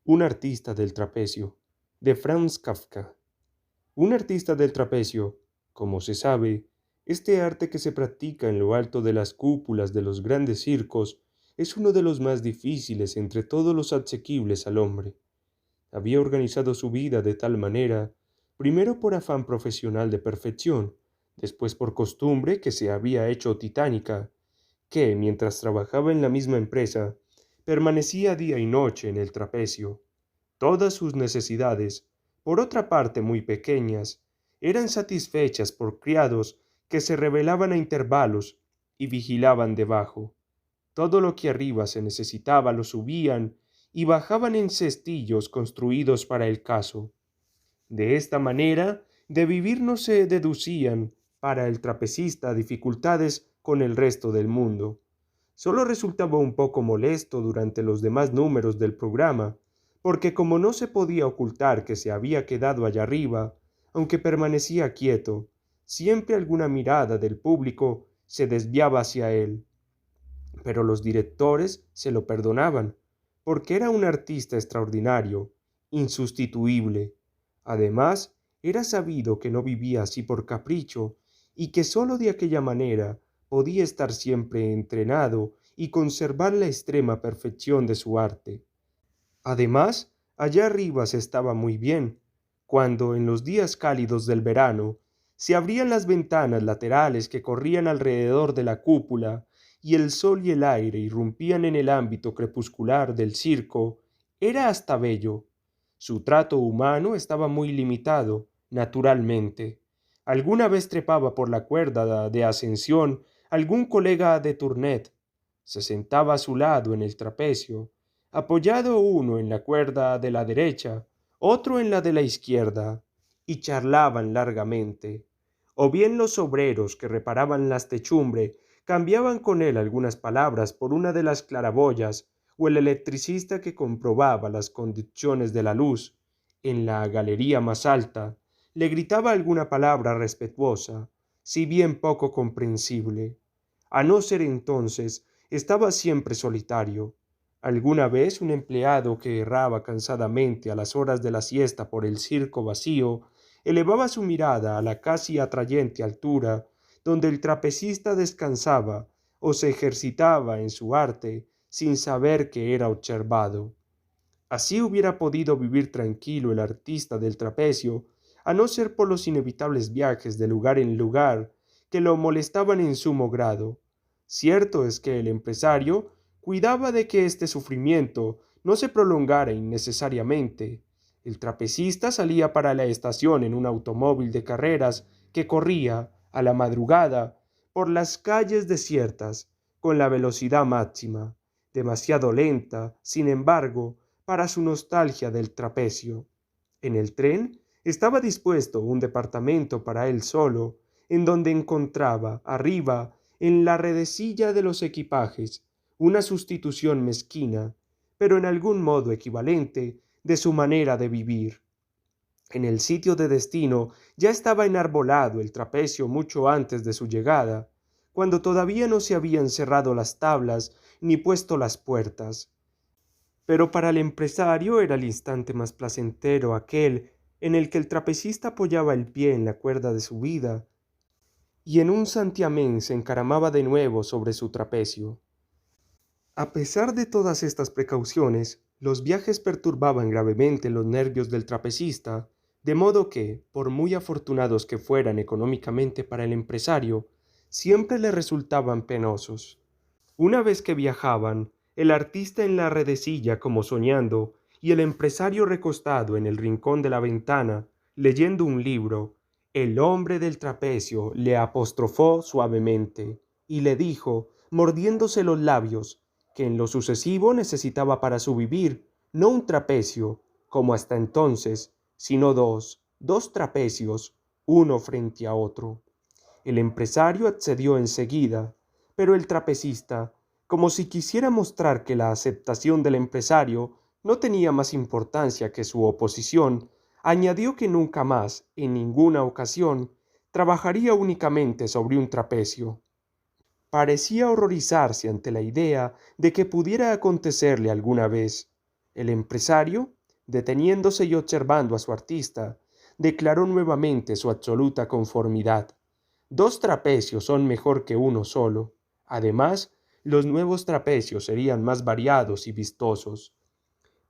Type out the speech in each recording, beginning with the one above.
Un artista del trapecio, de Franz Kafka. Un artista del trapecio, como se sabe, este arte que se practica en lo alto de las cúpulas de los grandes circos, es uno de los más difíciles entre todos los asequibles al hombre. Había organizado su vida de tal manera, primero por afán profesional de perfección, después por costumbre que se había hecho titánica, que, mientras trabajaba en la misma empresa, permanecía día y noche en el trapecio. Todas sus necesidades, por otra parte muy pequeñas, eran satisfechas por criados que se revelaban a intervalos y vigilaban debajo. Todo lo que arriba se necesitaba lo subían y bajaban en cestillos construidos para el caso. De esta manera, de vivir no se deducían para el trapecista dificultades con el resto del mundo. Solo resultaba un poco molesto durante los demás números del programa, porque como no se podía ocultar que se había quedado allá arriba, aunque permanecía quieto, siempre alguna mirada del público se desviaba hacia él. Pero los directores se lo perdonaban, porque era un artista extraordinario, insustituible. Además, era sabido que no vivía así por capricho, y que sólo de aquella manera podía estar siempre entrenado y conservar la extrema perfección de su arte. Además, allá arriba se estaba muy bien, cuando en los días cálidos del verano se abrían las ventanas laterales que corrían alrededor de la cúpula y el sol y el aire irrumpían en el ámbito crepuscular del circo, era hasta bello. Su trato humano estaba muy limitado, naturalmente. Alguna vez trepaba por la cuerda de ascensión algún colega de Tournet. Se sentaba a su lado en el trapecio, apoyado uno en la cuerda de la derecha, otro en la de la izquierda, y charlaban largamente. O bien los obreros que reparaban las techumbres cambiaban con él algunas palabras por una de las claraboyas, o el electricista que comprobaba las conducciones de la luz en la galería más alta, le gritaba alguna palabra respetuosa, si bien poco comprensible. A no ser entonces, estaba siempre solitario. Alguna vez un empleado que erraba cansadamente a las horas de la siesta por el circo vacío, elevaba su mirada a la casi atrayente altura donde el trapecista descansaba o se ejercitaba en su arte sin saber que era observado. Así hubiera podido vivir tranquilo el artista del trapecio, a no ser por los inevitables viajes de lugar en lugar que lo molestaban en sumo grado. Cierto es que el empresario cuidaba de que este sufrimiento no se prolongara innecesariamente. El trapecista salía para la estación en un automóvil de carreras que corría, a la madrugada, por las calles desiertas, con la velocidad máxima, demasiado lenta, sin embargo, para su nostalgia del trapecio. En el tren estaba dispuesto un departamento para él solo, en donde encontraba, arriba, en la redecilla de los equipajes, una sustitución mezquina, pero en algún modo equivalente, de su manera de vivir. En el sitio de destino ya estaba enarbolado el trapecio mucho antes de su llegada, cuando todavía no se habían cerrado las tablas ni puesto las puertas. Pero para el empresario era el instante más placentero aquel en el que el trapecista apoyaba el pie en la cuerda de su vida y en un santiamén se encaramaba de nuevo sobre su trapecio. A pesar de todas estas precauciones, los viajes perturbaban gravemente los nervios del trapecista, de modo que, por muy afortunados que fueran económicamente para el empresario, siempre le resultaban penosos. Una vez que viajaban, el artista en la redecilla como soñando, y el empresario recostado en el rincón de la ventana, leyendo un libro, el hombre del trapecio le apostrofó suavemente, y le dijo, mordiéndose los labios, que en lo sucesivo necesitaba para su vivir, no un trapecio, como hasta entonces, sino dos trapecios, uno frente a otro. El empresario accedió enseguida, pero el trapecista, como si quisiera mostrar que la aceptación del empresario no tenía más importancia que su oposición, añadió que nunca más, en ninguna ocasión, trabajaría únicamente sobre un trapecio. Parecía horrorizarse ante la idea de que pudiera acontecerle alguna vez. El empresario, Deteniéndose y observando a su artista, declaró nuevamente su absoluta conformidad. Dos trapecios son mejor que uno solo. Además, los nuevos trapecios serían más variados y vistosos.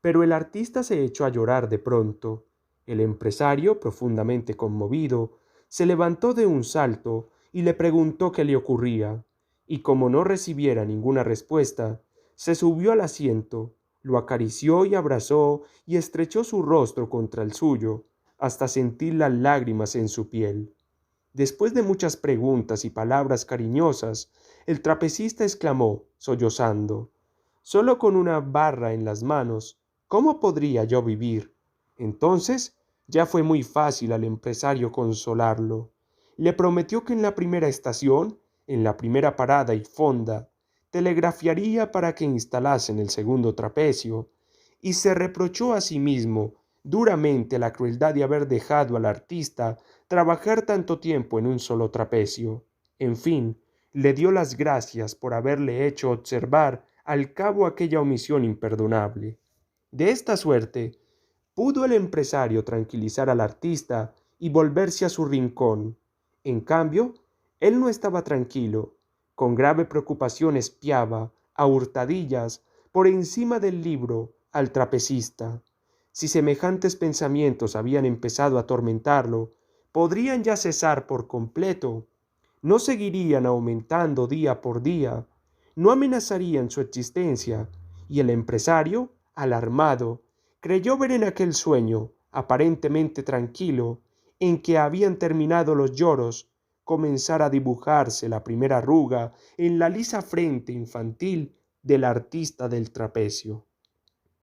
Pero el artista se echó a llorar de pronto. El empresario, profundamente conmovido, se levantó de un salto y le preguntó qué le ocurría, y como no recibiera ninguna respuesta, se subió al asiento, lo acarició y abrazó y estrechó su rostro contra el suyo, hasta sentir las lágrimas en su piel. Después de muchas preguntas y palabras cariñosas, el trapecista exclamó, sollozando, «Solo con una barra en las manos, ¿cómo podría yo vivir?» Entonces ya fue muy fácil al empresario consolarlo. Le prometió que en la primera estación, en la primera parada y fonda, telegrafiaría para que instalasen el segundo trapecio, y se reprochó a sí mismo duramente la crueldad de haber dejado al artista trabajar tanto tiempo en un solo trapecio. En fin, le dio las gracias por haberle hecho observar al cabo aquella omisión imperdonable. De esta suerte, pudo el empresario tranquilizar al artista y volverse a su rincón. En cambio, él no estaba tranquilo. Con grave preocupación espiaba, a hurtadillas, por encima del libro, al trapecista. Si semejantes pensamientos habían empezado a atormentarlo, podrían ya cesar por completo. No seguirían aumentando día por día, no amenazarían su existencia, y el empresario, alarmado, creyó ver en aquel sueño, aparentemente tranquilo, en que habían terminado los lloros, comenzar a dibujarse la primera arruga en la lisa frente infantil del artista del trapecio.